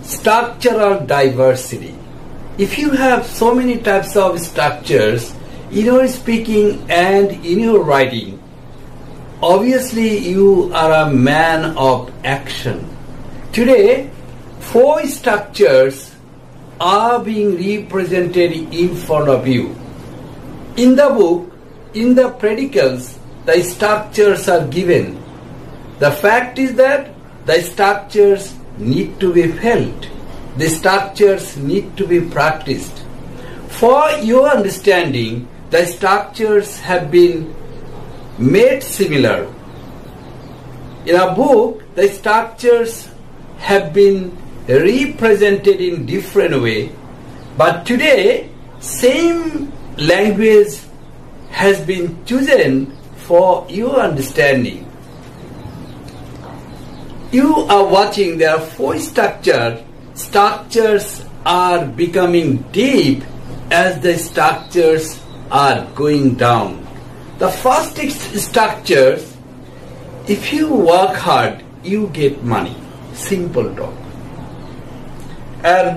structural diversity. If you have so many types of structures in your speaking and in your writing, obviously you are a man of action. Today, 4 structures are being represented in front of you. In the book, in the predicals, the structures are given. The fact is that the structures need to be felt. The structures need to be practiced. For your understanding, the structures have been made similar. In a book, the structures have been represented in different way, but today same language has been chosen for your understanding. You are watching, there are 4 structures. Structures are becoming deep as the structures are going down. The first structures, if you work hard, you get money. Simple talk. And